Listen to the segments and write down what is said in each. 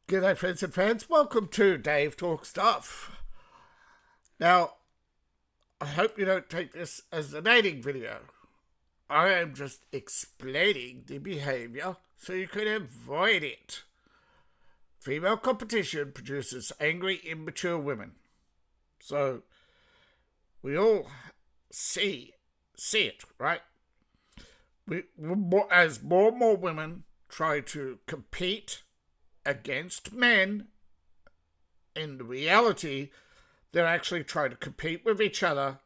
G'day friends and fans, welcome to Dave Talk Stuff. Now, I hope you don't take this as a dating video. I am just explaining the behaviour so you can avoid it. Female competition produces angry, immature women. So, we all see it, right? As more and more women try to compete against men, in reality, they're actually trying to compete with each other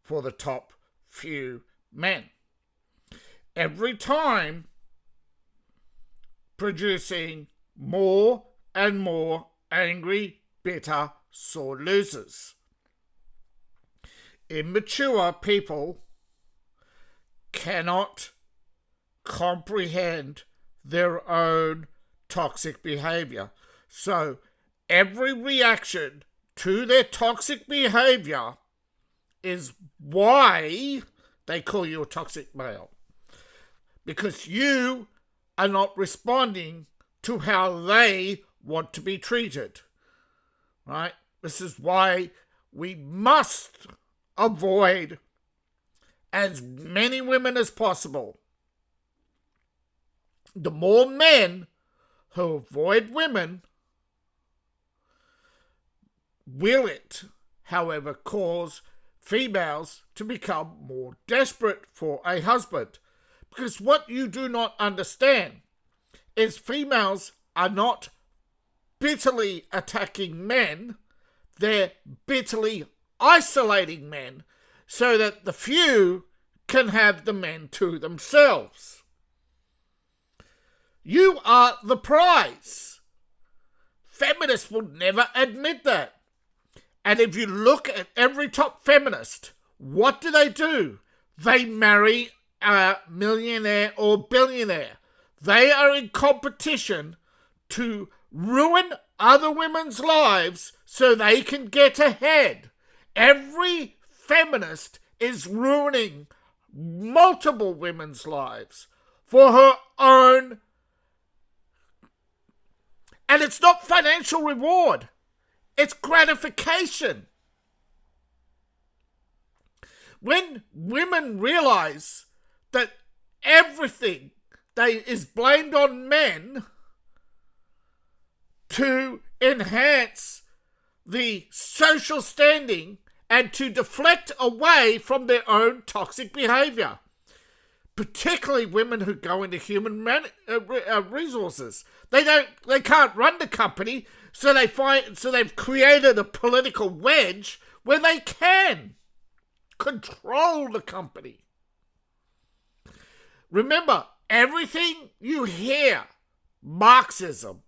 for the top few men. Every time producing more and more angry, bitter, sore losers. Immature people cannot comprehend their own toxic behavior. So every reaction to their toxic behavior is why they call you a toxic male. Because you are not responding to how they want to be treated. Right? This is why we must avoid as many women as possible. The more men who avoid women will it, however, cause females to become more desperate for a husband. Because what you do not understand is females are not bitterly attacking men, they're bitterly isolating men so that the few can have the men to themselves. You are the prize. Feminists will never admit that. And if you look at every top feminist, what do? They marry a millionaire or billionaire. They are in competition to ruin other women's lives so they can get ahead. Every feminist is ruining multiple women's lives for her own. And it's not financial reward. It's gratification. When women realize that everything is blamed on men to enhance the social standing and to deflect away from their own toxic behavior, particularly women who go into human resources. They can't run the company, so they've created a political wedge where they can control the company. Remember, everything you hear, Marxism,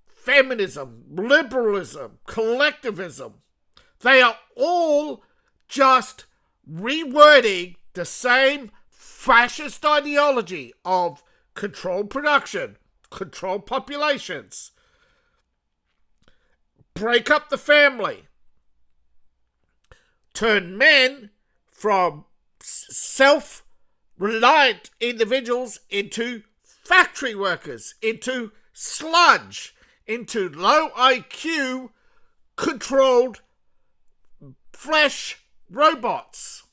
feminism, liberalism, collectivism, they are all just rewording the same fascist ideology of control production, control populations, break up the family, turn men from self-reliant individuals into factory workers, into sludge, into low IQ controlled flesh robots.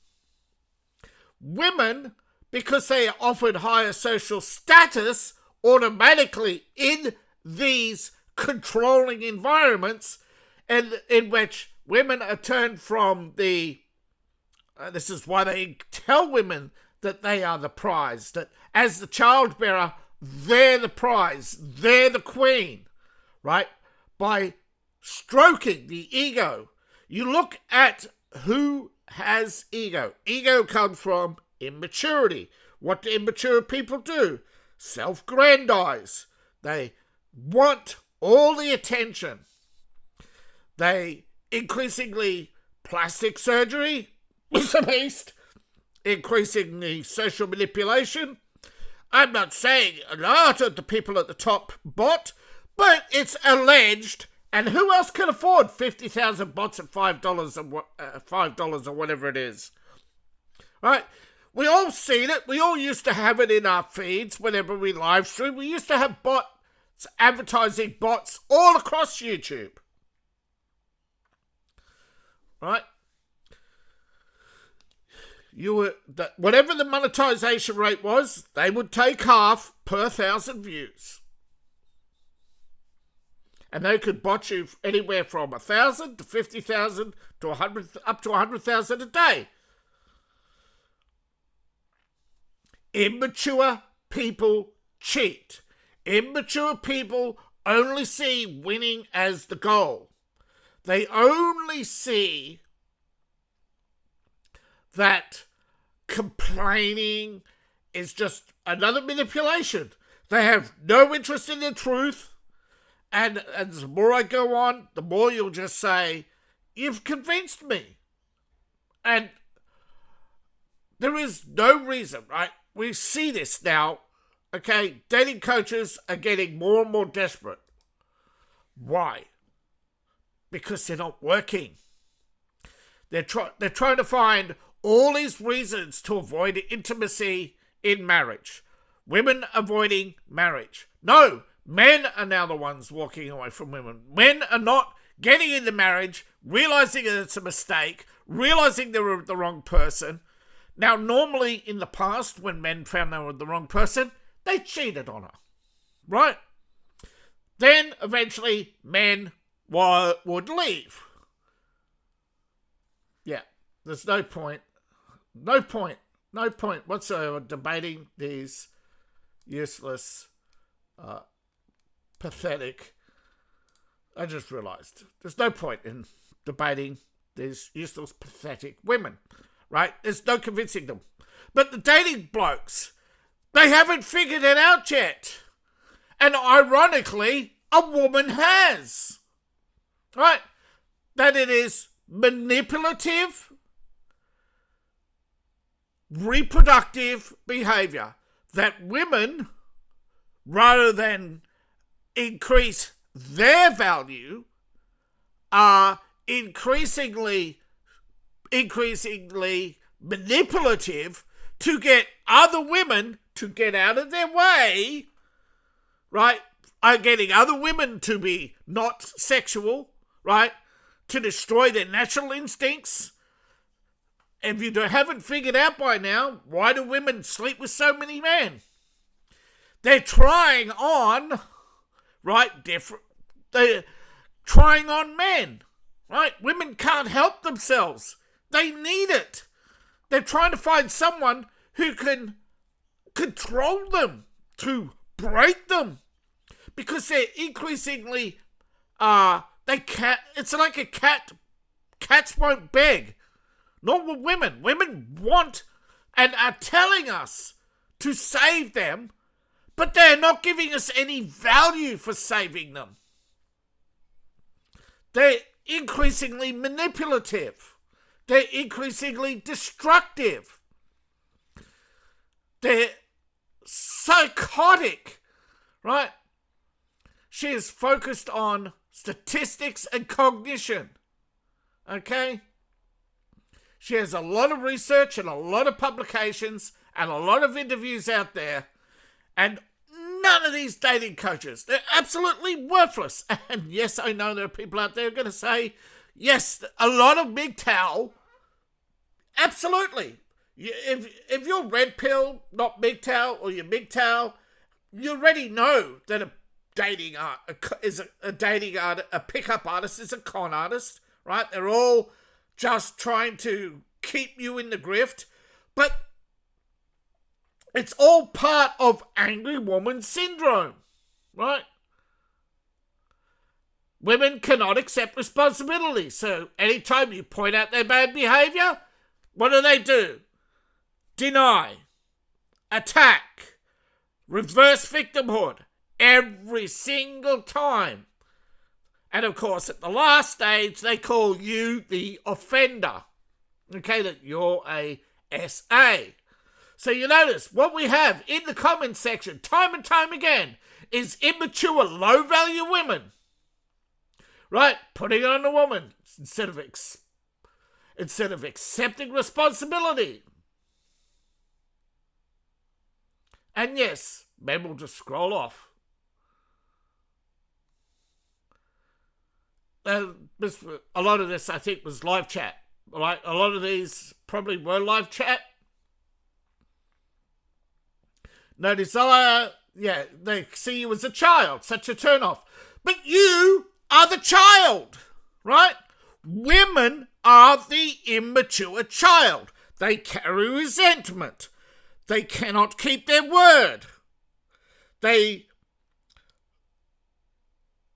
Women, because they are offered higher social status automatically in these controlling environments, and in which women are turned from the this is why they tell women that they are the prize, that as the childbearer they're the prize, they're the queen, right? By stroking the ego. You look at who has ego. Ego comes from immaturity. What do immature people do? Self-grandize. They want all the attention. They increasingly plastic surgery is a beast. Increasingly social manipulation. I'm not saying a lot of the people at the top bot, but it's alleged. And who else can afford 50,000 bots at $5 or whatever it is? Right? We all seen it. We all used to have it in our feeds whenever we live stream. We used to have bot advertising bots all across YouTube. Right? Whatever the monetization rate was, they would take half per 1,000 views. And they could bot you anywhere from 1,000 to 50,000 to 100, up to 100,000 a day. Immature people cheat. Immature people only see winning as the goal. They only see that complaining is just another manipulation. They have no interest in the truth. And the more I go on, the more you'll just say, you've convinced me. And there is no reason, right? We see this now, okay? Dating coaches are getting more and more desperate. Why? Because they're not working. They're trying to find all these reasons to avoid intimacy in marriage. Women avoiding marriage. No, men are now the ones walking away from women. Men are not getting into marriage, realizing that it's a mistake, realizing they were the wrong person. Now, normally in the past, when men found they were the wrong person, they cheated on her. Right? Then, eventually, men would leave. Yeah, there's no point whatsoever debating these useless, pathetic. I just realised there's no point in debating these useless, pathetic women, right? There's no convincing them. But the dating blokes, they haven't figured it out yet. And ironically, a woman has. Right? That it is manipulative, reproductive behaviour. That women, rather than increase their value, are increasingly manipulative to get other women to get out of their way, right? Are getting other women to be not sexual, right? To destroy their natural instincts. If you haven't figured out by now, why do women sleep with so many men? They're trying on, right? They're trying on men, right? Women can't help themselves. They need it. They're trying to find someone who can control them, to break them, because they're increasingly, it's like a cat. Cats won't beg. Nor will women. Women want and are telling us to save them, but they're not giving us any value for saving them. They're increasingly manipulative. They're increasingly destructive. They're psychotic, right? She is focused on statistics and cognition, okay? She has a lot of research and a lot of publications and a lot of interviews out there, and none of these dating coaches, they're absolutely worthless. And yes, I know there are people out there who are going to say, yes, a lot of mgtow, absolutely. If you're red pill, not mgtow, or you're mgtow, you already know that a pickup artist is a con artist, right? They're all just trying to keep you in the grift, but it's all part of angry woman syndrome, right? Women cannot accept responsibility, so anytime you point out their bad behaviour, what do? Deny, attack, reverse victimhood, every single time. And of course, at the last stage, they call you the offender. Okay, that you're a SA. So you notice what we have in the comments section, time and time again, is immature, low-value women. Right? Putting it on a woman instead of accepting responsibility. And yes, men will just scroll off. a lot of this, I think, was live chat. Like, a lot of these probably were live chat. No desire. Yeah, they see you as a child. Such a turn-off. But you are the child, right? Women are the immature child. They carry resentment. They cannot keep their word.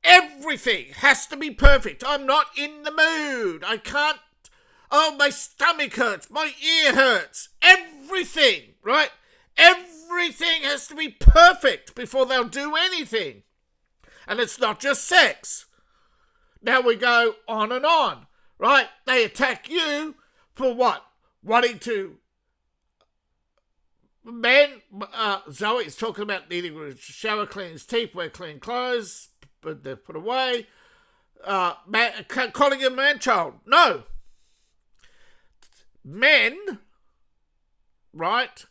Everything has to be perfect. I'm not in the mood. I can't. Oh, my stomach hurts. My ear hurts. Everything, right? Everything has to be perfect before they'll do anything. And it's not just sex. Now we go on, right? They attack you for what? Wanting to... Men, Zoe's talking about needing a shower, clean his teeth, wear clean clothes, but they're put away. Calling him a man-child. No. Men, right?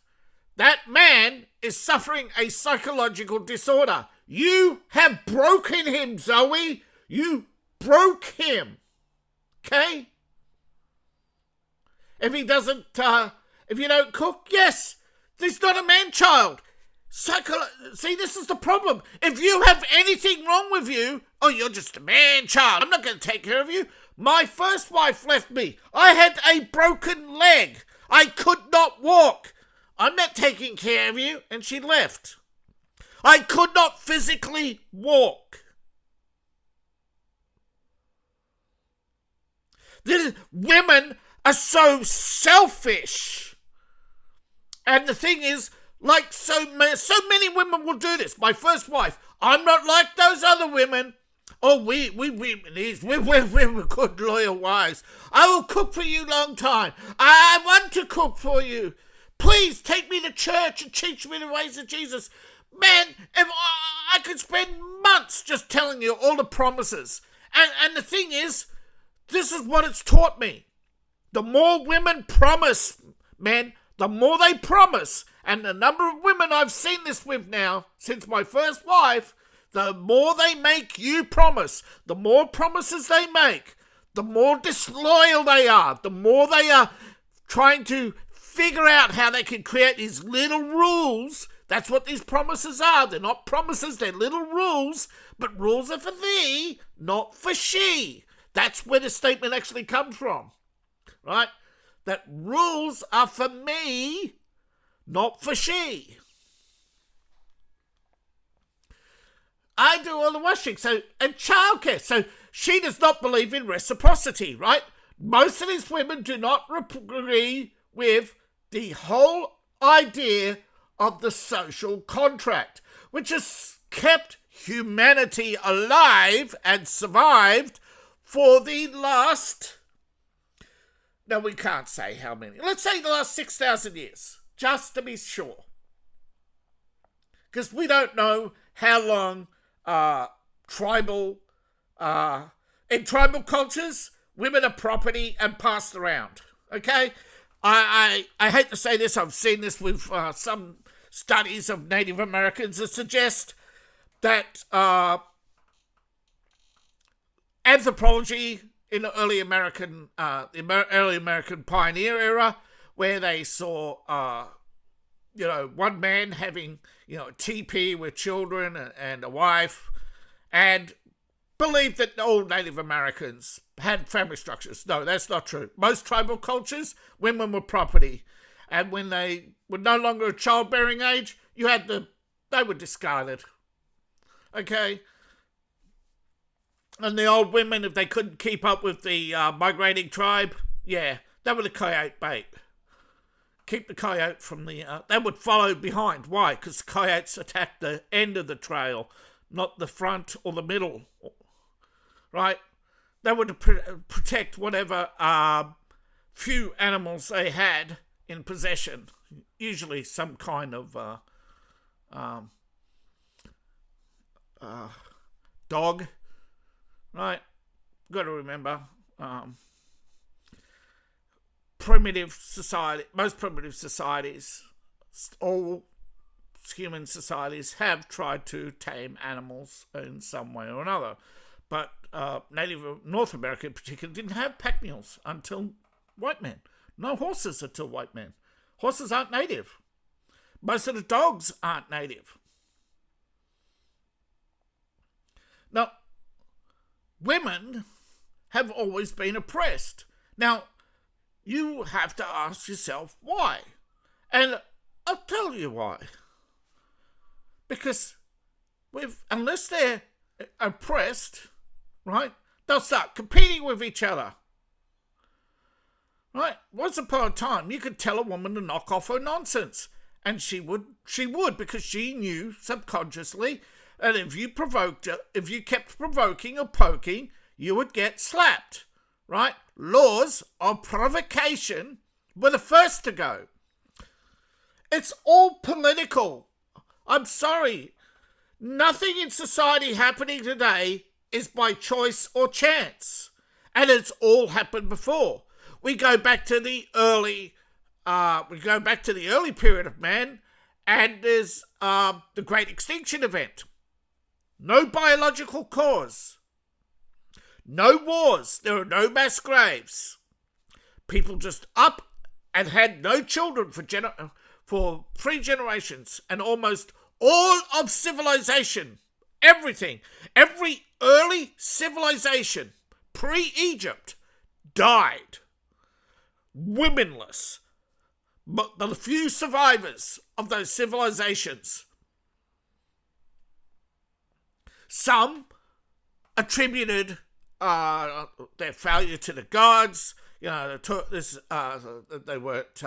That man is suffering a psychological disorder. You have broken him, Zoe. You broke him. Okay? If he doesn't, if you don't cook, yes, he's not a man-child. See, this is the problem. If you have anything wrong with you, oh, you're just a man-child. I'm not going to take care of you. My first wife left me. I had a broken leg. I could not walk. I'm not taking care of you. And she left. I could not physically walk. Women are so selfish. And the thing is, like so many women will do this. My first wife, I'm not like those other women. Oh, we're good, loyal wives. I will cook for you long time. I want to cook for you. Please take me to church and teach me the ways of Jesus. Man, if I could spend months just telling you all the promises. And the thing is, this is what it's taught me. The more women promise, men, the more they promise. And the number of women I've seen this with now, since my first wife, the more they make you promise, the more promises they make, the more disloyal they are, the more they are trying to figure out how they can create these little rules. That's what these promises are. They're not promises, they're little rules, but rules are for thee, not for she. That's where the statement actually comes from, right? That rules are for me, not for she. I do all the washing, and childcare. So she does not believe in reciprocity, right? Most of these women do not agree with the whole idea of the social contract, which has kept humanity alive and survived for the last... No, we can't say how many. Let's say the last 6,000 years, just to be sure. Because we don't know how long in tribal cultures, women are property and passed around. Okay? I hate to say this, I've seen this with some studies of Native Americans that suggest that anthropology in the early American pioneer era, where they saw one man having a teepee with children and a wife, and believed that all Native Americans had family structures. No, that's not true. Most tribal cultures, women were property, and when they were no longer of childbearing age, they were discarded. Okay. And the old women, if they couldn't keep up with the migrating tribe, they were the coyote bait. Keep the coyote from the... they would follow behind. Why? Because the coyotes attacked the end of the trail, not the front or the middle. Right? They would protect whatever few animals they had in possession. Usually some kind of dog. Right? Got to remember... most primitive societies, all human societies have tried to tame animals in some way or another. But native North America in particular didn't have pack mules until white men. No horses until white men. Horses aren't native. Most of the dogs aren't native. Now, women have always been oppressed. Now, you have to ask yourself why. And I'll tell you why. Because unless they're oppressed, right, they'll start competing with each other. Right? Once upon a time, you could tell a woman to knock off her nonsense. And she would because she knew subconsciously that if you provoked her, if you kept provoking or poking, you would get slapped. Right? Laws of provocation were the first to go. It's all political. I'm sorry. Nothing in society happening today is by choice or chance. And it's all happened before. We go back to the early period of man, and there's the Great Extinction Event. No biological cause. No wars. There are no mass graves. People just up and had no children for 3 generations, and almost all of civilization, everything, every early civilization, pre-Egypt, died. Womenless. But the few survivors of those civilizations, some attributed their failure to the gods. You know, they weren't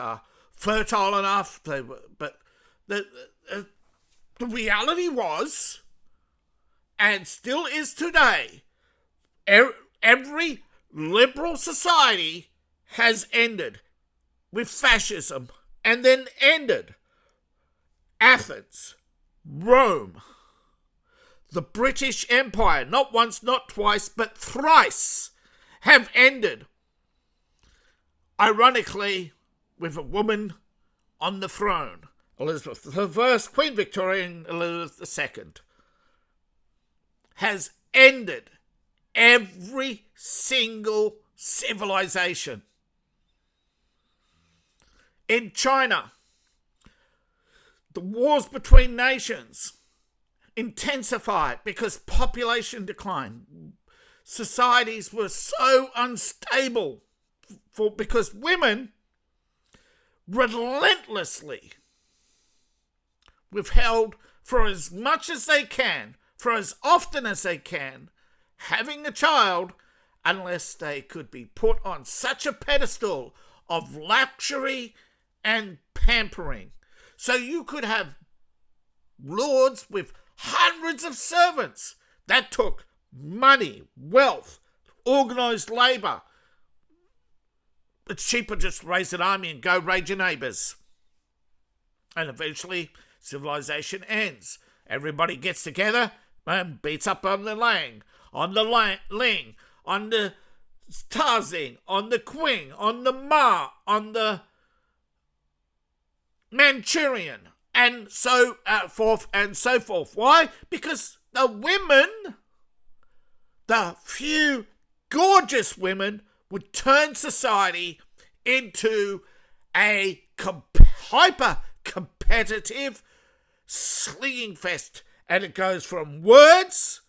fertile enough. But the reality was, and still is today, every liberal society has ended with fascism, and then ended. Athens, Rome, the British Empire, not once, not twice, but thrice, have ended, ironically, with a woman on the throne. Elizabeth I, Queen Victoria, and Elizabeth II, has ended every single civilization. In China, the wars between nations intensified because population declined. Societies were so unstable because women relentlessly withheld for as much as they can, for as often as they can, having a child unless they could be put on such a pedestal of luxury and pampering. So you could have lords with hundreds of servants. That took money, wealth, organised labour. It's cheaper just to raise an army and go raid your neighbours. And eventually civilization ends. Everybody gets together and beats up on the Lang, on the Ling, on the Tarzing, on the Qing, on the Ma, on the Manchurian, and so forth and so forth. Why? Because the women, the few gorgeous women, would turn society into a hyper-competitive slinging fest. And it goes from words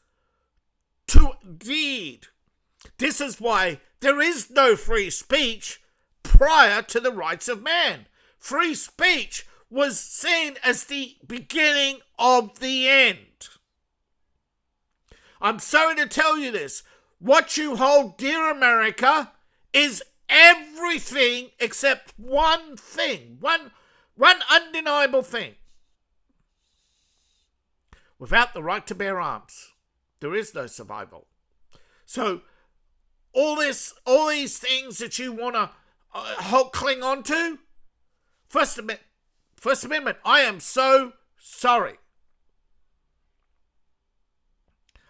to deed. This is why there is no free speech prior to the rights of man. Free speech was seen as the beginning of the end. I'm sorry to tell you this. What you hold dear, America, is everything except one thing. One undeniable thing. Without the right to bear arms, there is no survival. So, all these things that you want to cling on to, First Amendment, I am so sorry.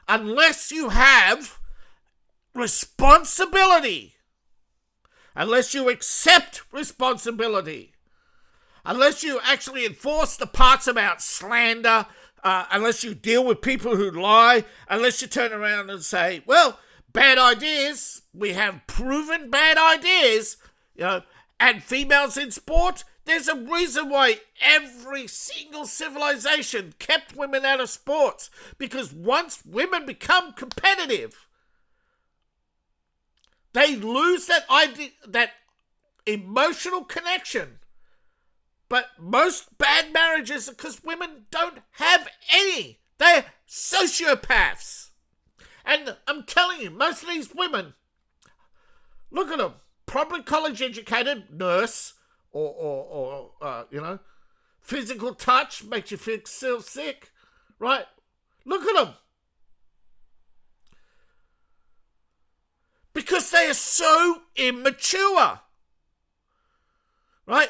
Unless you have responsibility, unless you accept responsibility, unless you actually enforce the parts about slander, unless you deal with people who lie, unless you turn around and say, well, bad ideas, we have proven bad ideas, and females in sport, there's a reason why every single civilization kept women out of sports, because once women become competitive, they lose that idea, that emotional connection. But most bad marriages are because women don't have any. They're sociopaths. And I'm telling you, most of these women, look at them, probably college educated, nurse, or physical touch makes you feel sick, right? Look at them. Because they are so immature, right?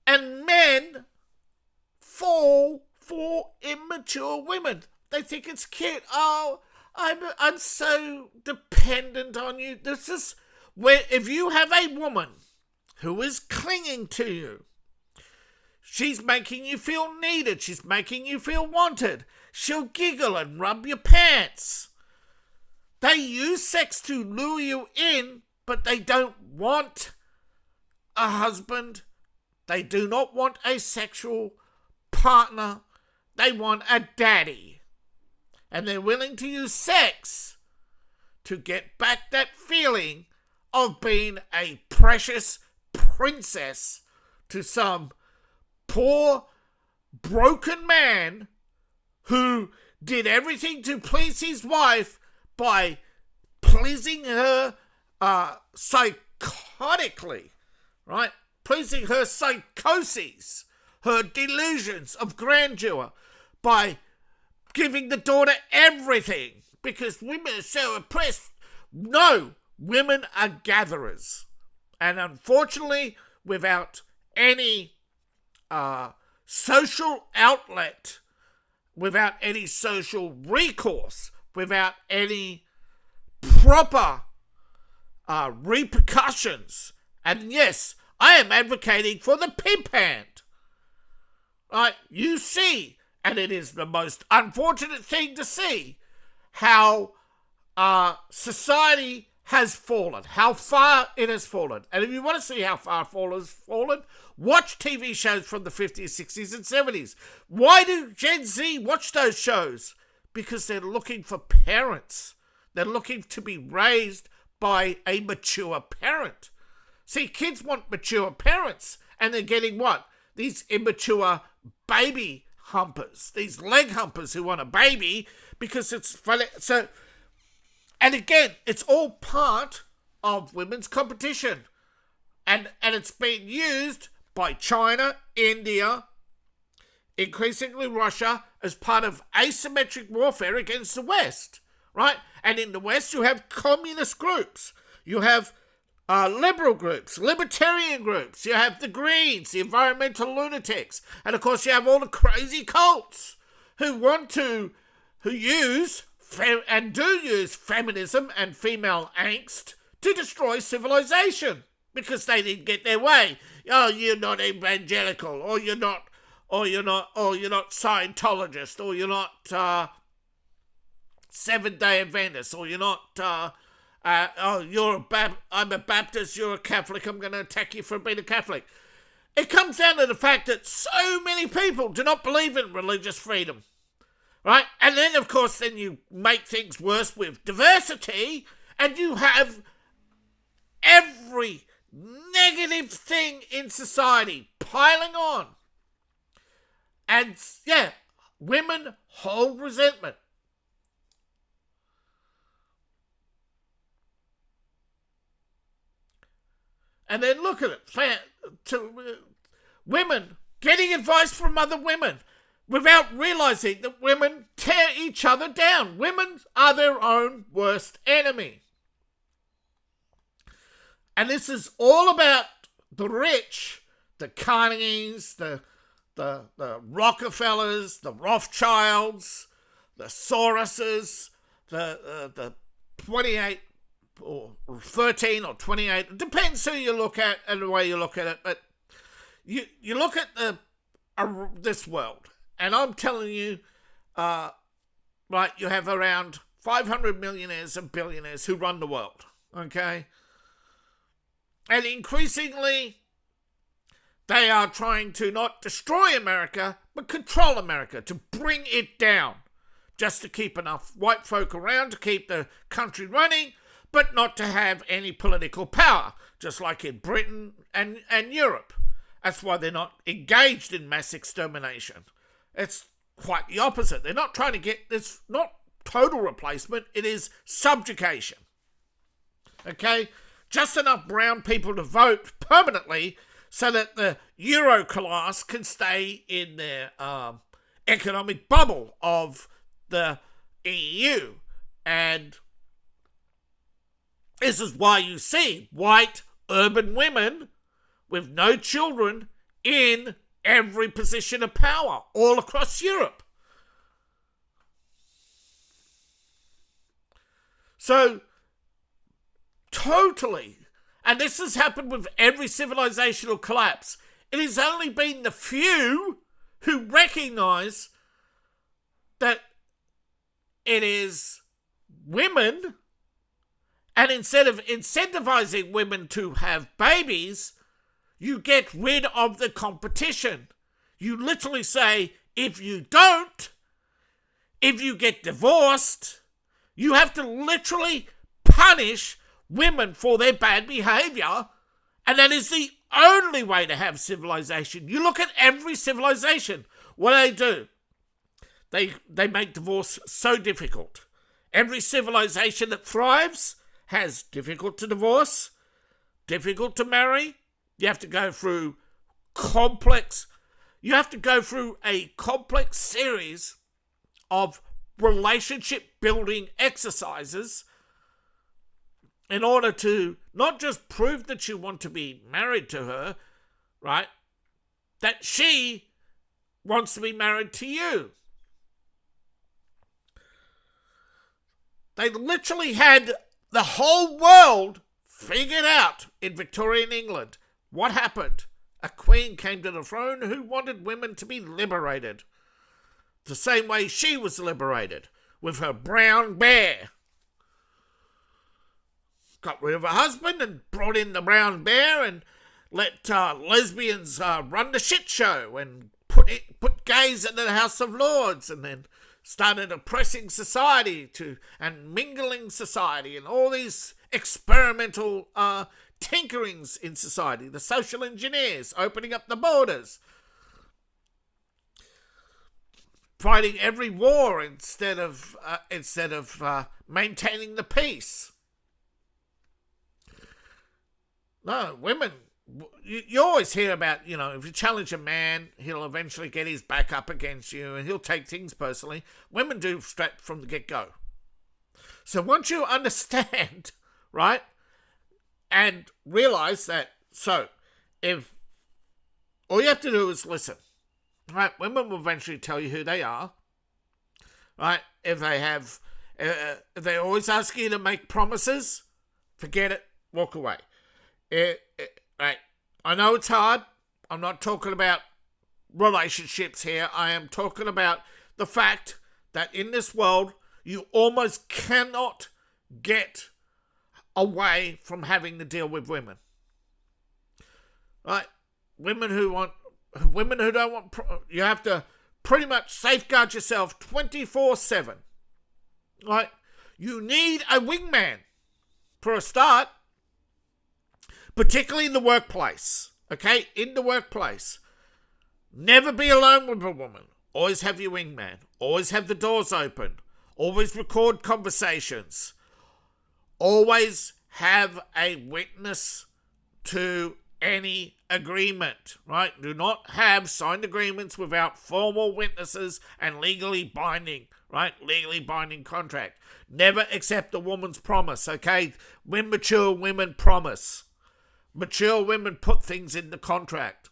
And men fall for immature women. They think it's cute. Oh, I'm so dependent on you. This is where, if you have a woman who is clinging to you, she's making you feel needed. She's making you feel wanted. She'll giggle and rub your pants. They use sex to lure you in, but they don't want a husband. They do not want a sexual partner. They want a daddy. And they're willing to use sex to get back that feeling of being a precious princess to some poor, broken man who did everything to please his wife by pleasing her psychotically, right? Pleasing her psychoses, her delusions of grandeur, by giving the daughter everything, because women are so oppressed. No, women are gatherers. And unfortunately, without any social outlet, without any social recourse, without any proper repercussions, and yes, I am advocating for the pimp hand. Right? You see, and it is the most unfortunate thing to see, how society has fallen, how far it has fallen. And if you want to see how far it has fallen, watch TV shows from the 50s, 60s, and 70s. Why do Gen Z watch those shows? Because they're looking for parents. They're looking to be raised by a mature parent. See, kids want mature parents, and they're getting what? These immature baby humpers, these leg humpers who want a baby because it's funny. So, and again, it's all part of women's competition, and it's being used by China, India, increasingly Russia, as part of asymmetric warfare against the West, right? And in the West, you have communist groups, you have liberal groups, libertarian groups, you have the Greens, the environmental lunatics, and of course you have all the crazy cults who use feminism and female angst to destroy civilization because they didn't get their way. Oh, you're not evangelical, or you're not Scientologist, or you're not Seventh-day Adventist, or you're not I'm a Baptist, you're a Catholic, I'm going to attack you for being a Catholic. It comes down to the fact that so many people do not believe in religious freedom, right? And then, of course, then you make things worse with diversity, and you have every negative thing in society piling on. And, yeah, women hold resentment. And then look at it. Women getting advice from other women without realizing that women tear each other down. Women are their own worst enemy. And this is all about the rich, the Carnegies, the Rockefellers, the Rothschilds, the Soroses, the 28 or 13 or 28, it depends who you look at and the way you look at it, but you look at this world, And I'm telling you, right, you have around 500 millionaires and billionaires who run the world, okay? And increasingly, they are trying to not destroy America, but control America, to bring it down, just to keep enough white folk around to keep the country running, but not to have any political power, just like in Britain and Europe. That's why they're not engaged in mass extermination. It's quite the opposite. They're not trying to get, it's not total replacement, it is subjugation. Okay? Just enough brown people to vote permanently so that the Euro class can stay in their economic bubble of the EU. And this is why you see white urban women with no children in every position of power all across Europe. So, totally, and this has happened with every civilizational collapse. It has only been the few who recognize that it is women, and instead of incentivizing women to have babies, you get rid of the competition. You literally say, if you don't, if you get divorced, you have to literally punish women for their bad behavior, and that is the only way to have civilization. You look at every civilization. What do? They make divorce so difficult. Every civilization that thrives has difficult to divorce, difficult to marry. You have to go through a complex series of relationship building exercises in order to not just prove that you want to be married to her, right? That she wants to be married to you. They literally had the whole world figured out in Victorian England. What happened? A queen came to the throne who wanted women to be liberated. The same way she was liberated, with her brown bear. Got rid of her husband and brought in the brown bear and let lesbians run the shit show and put gays in the House of Lords, and then started oppressing society and mingling society and all these experimental tinkerings in society. The social engineers opening up the borders, fighting every war instead of maintaining the peace. No, women, you always hear about, if you challenge a man, he'll eventually get his back up against you and he'll take things personally. Women do straight from the get-go. So once you understand, right, and realize that, if all you have to do is listen, right, women will eventually tell you who they are, right? If they always ask you to make promises, forget it, walk away. Right. I know it's hard. I'm not talking about relationships here. I am talking about the fact that in this world, you almost cannot get away from having to deal with women. Right? Women who don't want, you have to pretty much safeguard yourself 24/7. Right? You need a wingman for a start. Particularly in the workplace, okay? In the workplace. Never be alone with a woman. Always have your wingman. Always have the doors open. Always record conversations. Always have a witness to any agreement, right? Do not have signed agreements without formal witnesses and legally binding, right? Legally binding contract. Never accept a woman's promise, okay? When mature women promise. Mature women put things in the contract.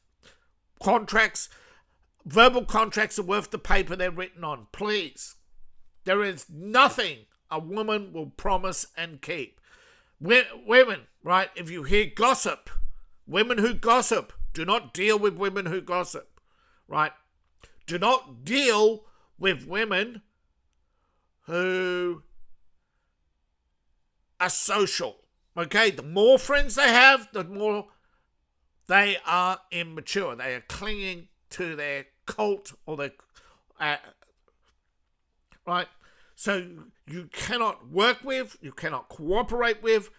Verbal contracts are worth the paper they're written on. Please. There is nothing a woman will promise and keep. Women, right, if you hear gossip, women who gossip, do not deal with women who gossip, right? do not deal with women who are social. Okay, the more friends they have, the more they are immature. They are clinging to their cult or their right. So you cannot work with, you cannot cooperate with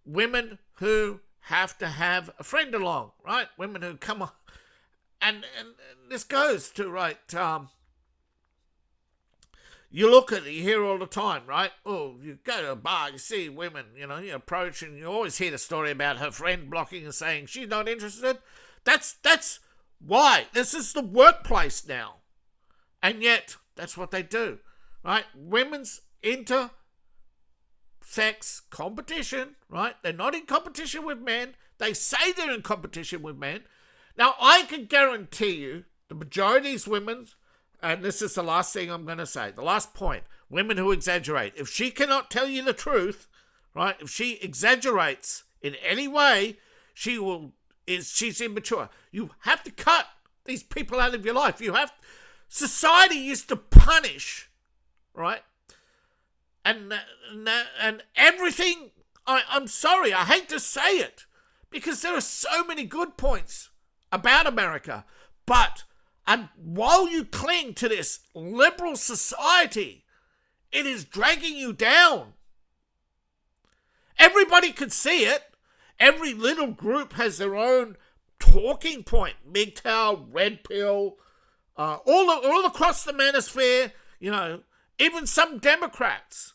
women who have to have a friend along, right? Women who come on, and this goes to right. You look at it, you hear all the time, right? Oh, you go to a bar, you see women, you approach, and you always hear the story about her friend blocking and saying she's not interested. That's why. This is the workplace now. And yet, that's what they do, right? Women's intersex competition, right? They're not in competition with men. They say they're in competition with men. Now, I can guarantee you the majority of these women, and this is the last thing I'm going to say, the last point, women who exaggerate. If she cannot tell you the truth, right, if she exaggerates in any way, she's immature. You have to cut these people out of your life. Society used to punish, right, and everything. I'm sorry, I hate to say it, because there are so many good points about America, but while you cling to this liberal society, it is dragging you down. Everybody can see it. Every little group has their own talking point. MGTOW, Red Pill, all across the manosphere, even some Democrats.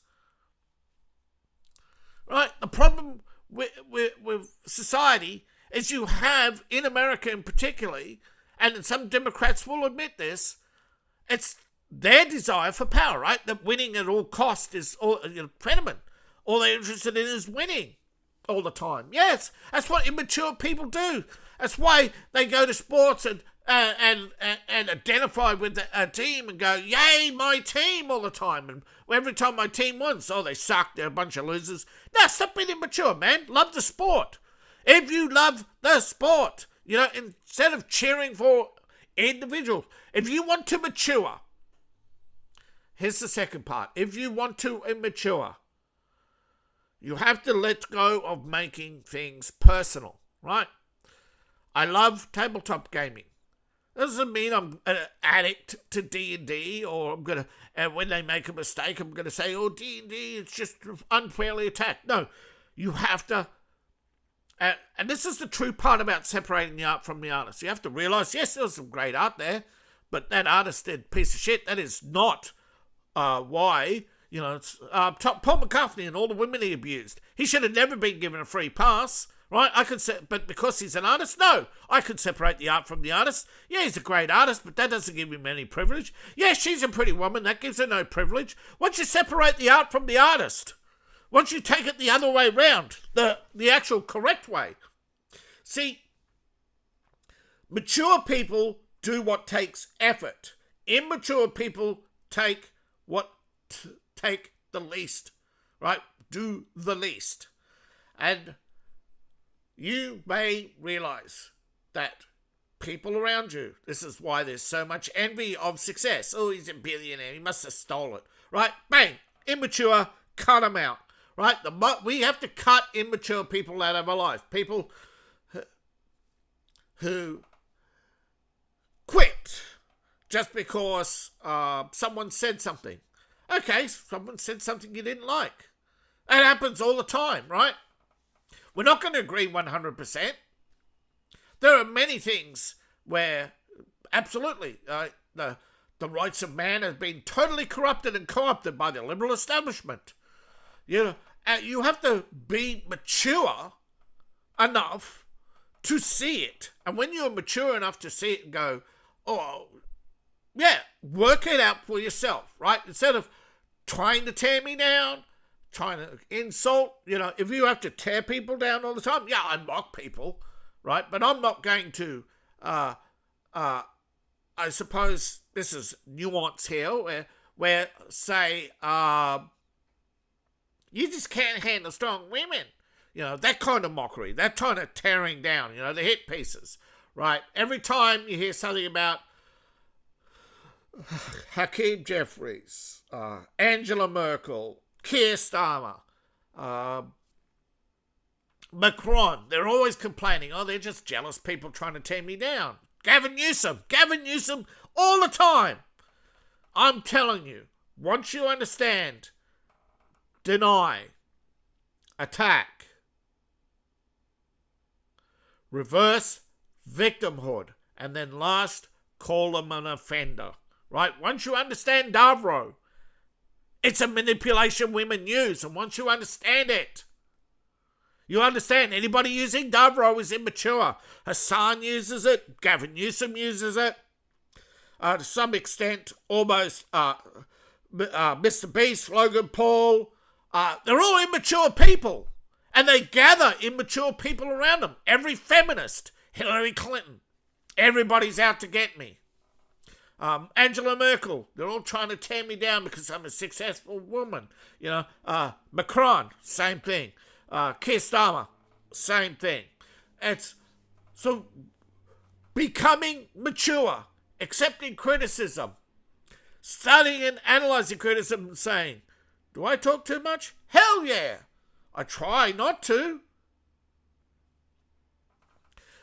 Right? The problem with society is you have, in America in particular, and some Democrats will admit this, it's their desire for power, right? That winning at all cost is Fetterman. All they're interested in is winning all the time. Yes, that's what immature people do. That's why they go to sports and identify with a team and go, yay, my team, all the time. And every time my team wins, they suck, they're a bunch of losers. Now, stop being immature, man. Love the sport. If you love the sport, instead of cheering for individuals, if you want to mature, here's the second part. If you want to immature, you have to let go of making things personal, right? I love tabletop gaming. Doesn't mean I'm an addict to D&D, or I'm going to, when they make a mistake, I'm going to say, oh, D&D, it's just unfairly attacked. No, you have to, and this is the true part about separating the art from the artist. You have to realize, yes, there was some great art there, but that artist did a piece of shit. That is not why, it's Paul McCartney and all the women he abused. He should have never been given a free pass. Right, but because he's an artist, no, I could separate the art from the artist. Yeah, he's a great artist, but that doesn't give him any privilege. Yeah, she's a pretty woman, that gives her no privilege. Once you separate the art from the artist, once you take it the other way round, the actual correct way. See, mature people do what takes effort. Immature people take the least, right? Do the least. And you may realize that people around you, this is why there's so much envy of success. Oh, he's a billionaire, he must have stolen it. Right? Bang! Immature, cut them out. Right? We have to cut immature people out of our life. People who quit just because someone said something. Okay, someone said something you didn't like. That happens all the time, right? We're not going to agree 100%. There are many things where, absolutely, the rights of man have been totally corrupted and co-opted by the liberal establishment. You have to be mature enough to see it. And when you're mature enough to see it and go, oh, yeah, work it out for yourself, right? Instead of trying to tear me down, trying to insult, if you have to tear people down all the time, yeah, I mock people, right? But I'm not going to, I suppose this is nuance here, where say, you just can't handle strong women. That kind of mockery, that kind of tearing down, the hit pieces, right? Every time you hear something about Hakeem Jeffries, Angela Merkel, Keir Starmer, Macron. They're always complaining, oh, they're just jealous people trying to tear me down. Gavin Newsom, all the time. I'm telling you, once you understand, deny, attack, reverse victimhood, and then last, call them an offender. Right? Once you understand Davro, it's a manipulation women use, and once you understand it, you understand anybody using Davro is immature. Hassan uses it, Gavin Newsom uses it, to some extent, almost Mr. Beast, Logan Paul. They're all immature people, and they gather immature people around them. Every feminist, Hillary Clinton, everybody's out to get me. Angela Merkel, they're all trying to tear me down because I'm a successful woman. Macron, same thing. Keir Starmer, same thing. It's so becoming mature, accepting criticism, studying and analysing criticism and saying, do I talk too much? Hell yeah! I try not to.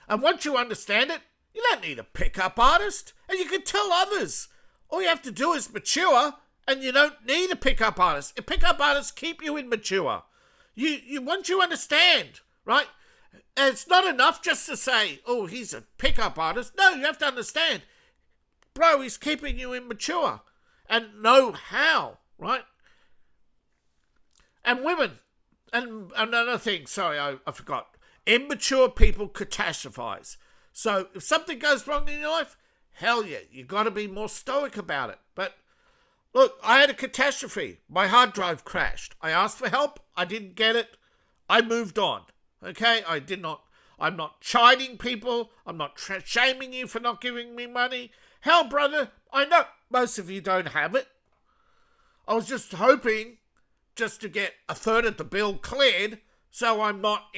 And once you understand it, you don't need a pickup artist, and you can tell others. All you have to do is mature, and you don't need a pickup artist. A pickup artists keep you immature. You once you understand, right? And it's not enough just to say, oh, he's a pickup artist. No, you have to understand, bro, he's keeping you immature, and know how, right? And women, and another thing, sorry, I forgot. Immature people catastrophize. So if something goes wrong in your life, hell yeah, you got to be more stoic about it. But look, I had a catastrophe. My hard drive crashed. I asked for help. I didn't get it. I moved on. Okay? I'm not chiding people. I'm not shaming you for not giving me money. Hell, brother, I know most of you don't have it. I was just hoping just to get a third of the bill cleared so I'm not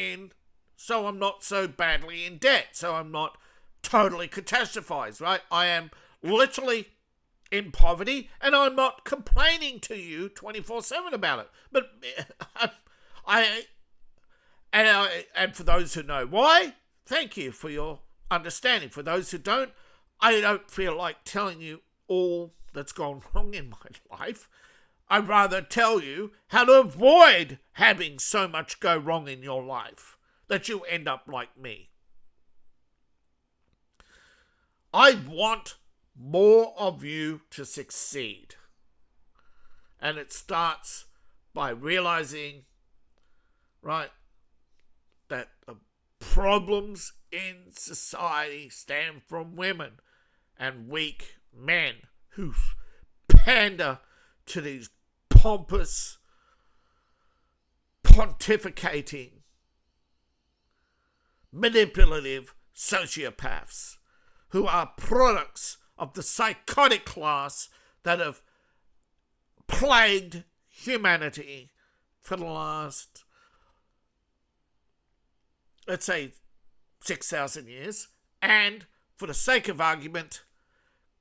so badly in debt, so I'm not totally catastrophized, right? I am literally in poverty, and I'm not complaining to you 24/7 about it. But and for those who know why, thank you for your understanding. For those who don't, I don't feel like telling you all that's gone wrong in my life. I'd rather tell you how to avoid having so much go wrong in your life that you end up like me. I want more of you to succeed. And it starts by realizing, right, that the problems in society stem from women and weak men who pander to these pompous, pontificating, manipulative sociopaths who are products of the psychotic class that have plagued humanity for the last, let's say, 6,000 years. And for the sake of argument,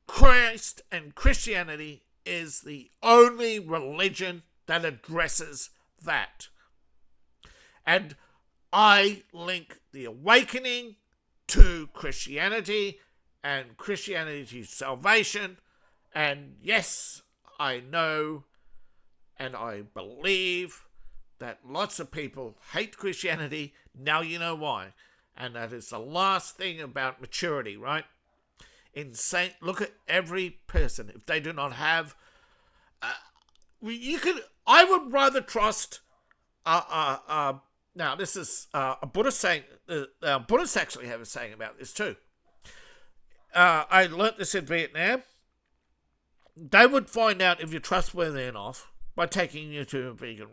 Christ and Christianity is the only religion that addresses that. And I link the awakening to Christianity and Christianity to salvation. And yes, I know and I believe that lots of people hate Christianity. Now you know why. And that is the last thing about maturity, right? Insane. Look at every person. If they do not have, I would rather trust. Now this is a Buddhist saying. Buddhists actually have a saying about this too. I learnt this in Vietnam. They would find out if you're trustworthy enough by taking you to a vegan,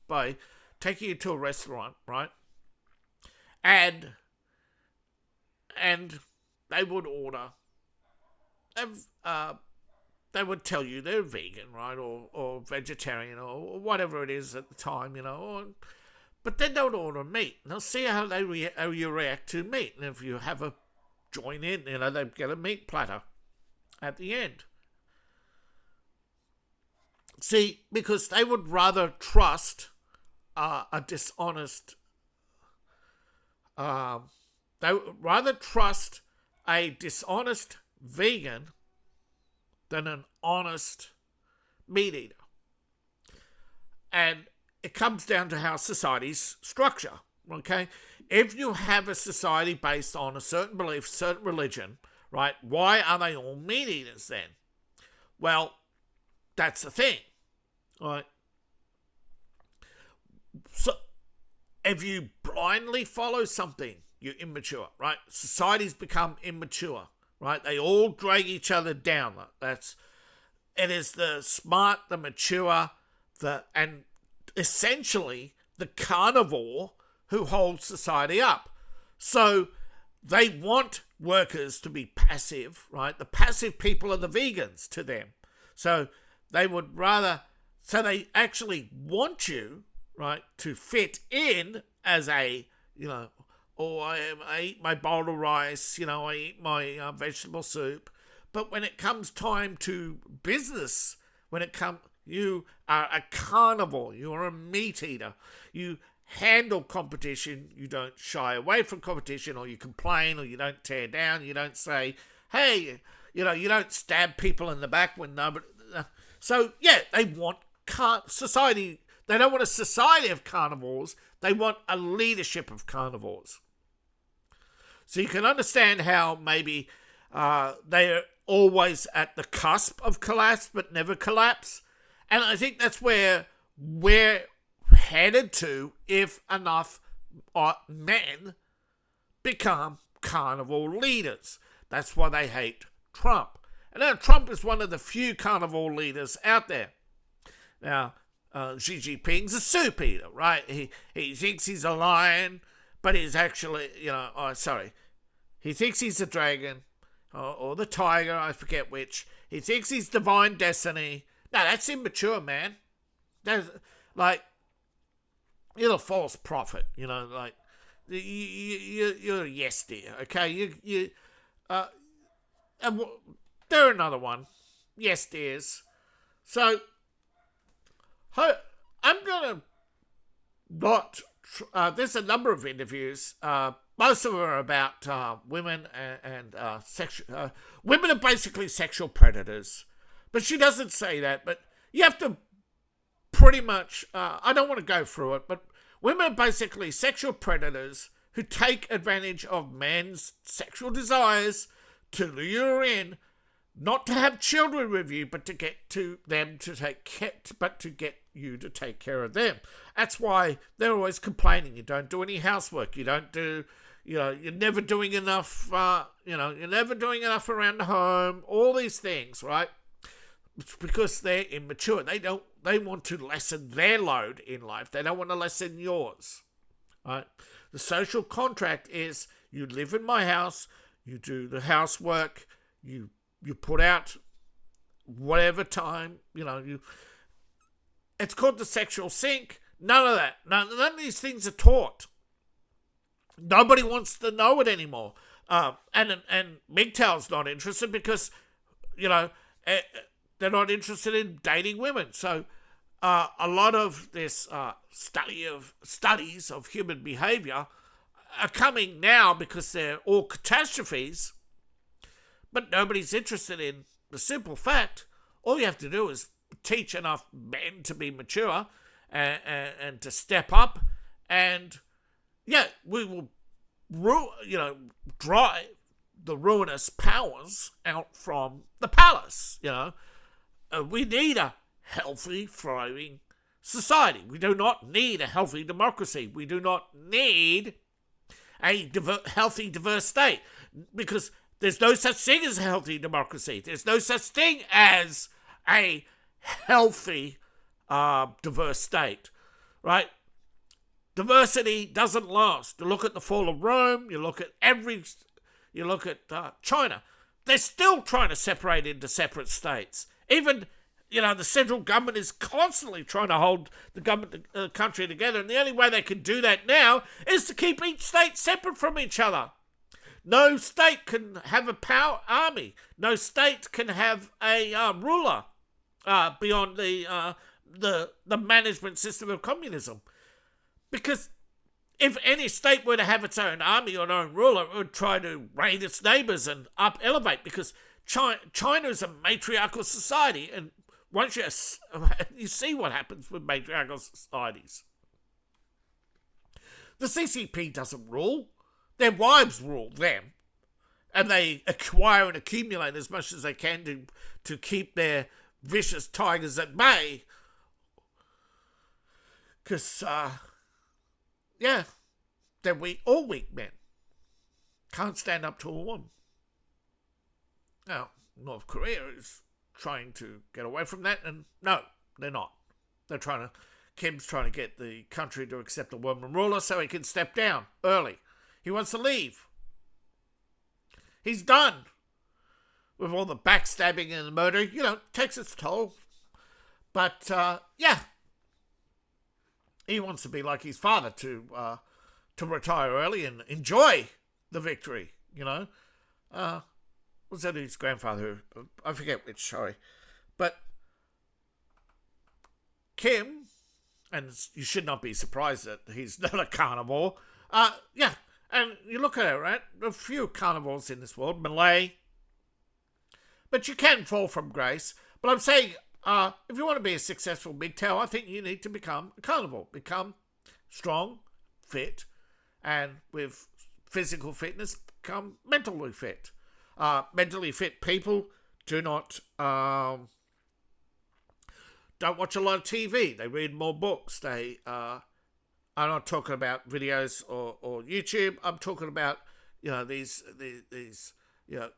by taking you to a restaurant, right? And they would order. They would tell you they're vegan, right, or vegetarian, or whatever it is at the time, but then they'll order meat, and they'll see how you react to meat. And if you have a join in, they get a meat platter at the end. See, because they would rather trust a dishonest, they would rather trust a dishonest vegan than an honest meat eater. And it comes down to how society's structure, okay? If you have a society based on a certain belief, certain religion, right, why are they all meat eaters then? Well, that's the thing, right? So, if you blindly follow something, you're immature, right? Societies become immature, right? They all drag each other down. It is the smart, the mature, and essentially the carnivore who holds society up. So they want workers to be passive, right? The passive people are the vegans to them. So they would rather, so they actually want you, right, to fit in as a, I eat my bowl of rice, I eat my vegetable soup. But when it comes time to business, you are a carnivore, you are a meat eater. You handle competition, you don't shy away from competition, or you complain, or you don't tear down, you don't say, hey, you don't stab people in the back when nobody... So, yeah, they want society. They don't want a society of carnivores. They want a leadership of carnivores. So you can understand how maybe they're always at the cusp of collapse, but never collapse. And I think that's where we're headed to if enough men become carnivore leaders. That's why they hate Trump. And now Trump is one of the few carnivore leaders out there. Now, Xi Jinping's a soup eater, right? He thinks he's a lion, but he's actually, he thinks he's a dragon or the tiger, I forget which. He thinks he's divine destiny. No, that's immature, man. That's you're a false prophet, you're a yes dear, okay? And they're another one, yes dears. So I'm gonna not. There's a number of interviews. Most of them are about women and sexual. Women are basically sexual predators, but she doesn't say that. But you have to pretty much. I don't want to go through it, but women are basically sexual predators who take advantage of men's sexual desires to lure in, not to have children with you, but to get to them to take care, but to get you to take care of them. That's why they're always complaining. You don't do any housework. You don't do, you're never doing enough. You're never doing enough around the home. All these things, right? It's because they're immature. They want to lessen their load in life. They don't want to lessen yours, right? The social contract is you live in my house. You do the housework. You put out whatever time, it's called the sexual sink. None of that. None of these things are taught. Nobody wants to know it anymore. And mgtow's not interested because, they're not interested in dating women. So a lot of this studies of human behavior are coming now because they're all catastrophes. But nobody's interested in the simple fact. All you have to do is teach enough men to be mature and to step up. And, we will, drive the ruinous powers out from the palace, We need a healthy, thriving society. We do not need a healthy democracy. We do not need a healthy, diverse state because there's no such thing as a healthy democracy. There's no such thing as a healthy, diverse state, right? Diversity doesn't last. You look at the fall of Rome. You look at China. They're still trying to separate into separate states. Even, the central government is constantly trying to hold the country together. And the only way they can do that now is to keep each state separate from each other. No state can have a power army. No state can have a ruler. beyond the management system of communism. Because if any state were to have its own army or own ruler, it would try to raid its neighbours and elevate, because China is a matriarchal society, and once you see what happens with matriarchal societies. The CCP doesn't rule. Their wives rule them. And they acquire and accumulate as much as they can to keep their vicious tigers at bay. Because, they're all weak men. Can't stand up to a woman. Now, North Korea is trying to get away from that, and no, they're not. Kim's trying to get the country to accept a woman ruler so he can step down early. He wants to leave. He's done with all the backstabbing and the murder. It takes its toll. But, he wants to be like his father to retire early and enjoy the victory, Was that his grandfather? I forget which, sorry. But Kim, and you should not be surprised that he's not a carnivore. And you look at it, right? There are a few carnivores in this world, Malay. But you can fall from grace. But I'm saying, if you want to be a successful MGTOW, I think you need to become a carnivore. Become strong, fit, and with physical fitness, become mentally fit. Mentally fit people do not don't watch a lot of TV. They read more books. I'm not talking about videos or YouTube. I'm talking about these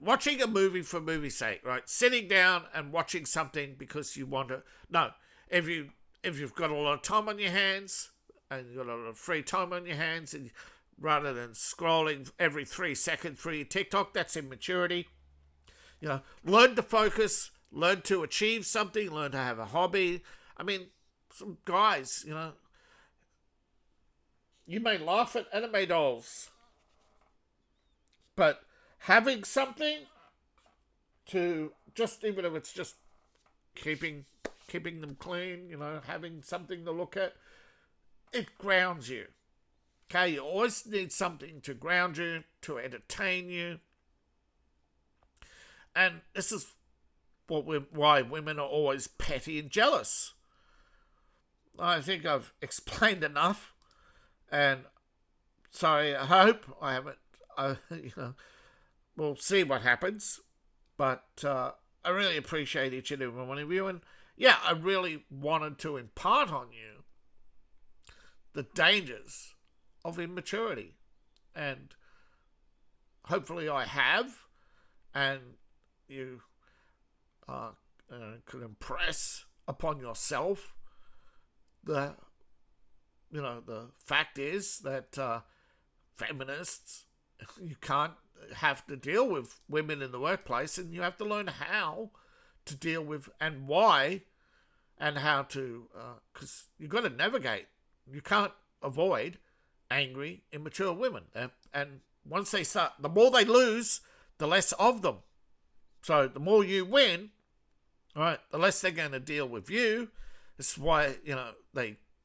watching a movie for movie's sake, right? Sitting down and watching something because you want to. No, if you've got a lot of time on your hands and you've got a lot of free time on your hands, and rather than scrolling every 3 seconds through your TikTok, that's immaturity. Learn to focus, learn to achieve something, learn to have a hobby. I mean, some guys, you may laugh at anime dolls, but having something to just, even if it's just keeping them clean, having something to look at, it grounds you. Okay, you always need something to ground you, to entertain you. And this is why women are always petty and jealous. I think I've explained enough. And sorry, I hope I haven't. We'll see what happens. But I really appreciate each and every one of you. And I really wanted to impart on you the dangers of immaturity. And hopefully I have. And you could impress upon yourself the fact is that feminists, you can't have to deal with women in the workplace, and you have to learn how to deal with and why and how to, because you've got to navigate. You can't avoid angry, immature women. And once they start, the more they lose, the less of them. So the more you win, right, the less they're going to deal with you. This is why,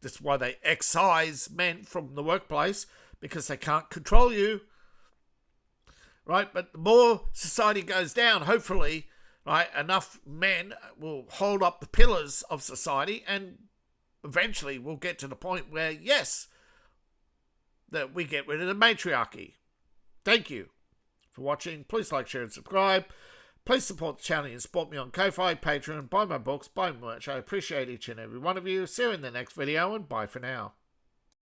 that's why they excise men from the workplace, because they can't control you. Right? But the more society goes down, hopefully, right, enough men will hold up the pillars of society, and eventually we'll get to the point where, yes, that we get rid of the matriarchy. Thank you for watching. Please like, share, and subscribe. Please support the channel and support me on Ko-Fi, Patreon, buy my books, buy merch. I appreciate each and every one of you. See you in the next video, and bye for now.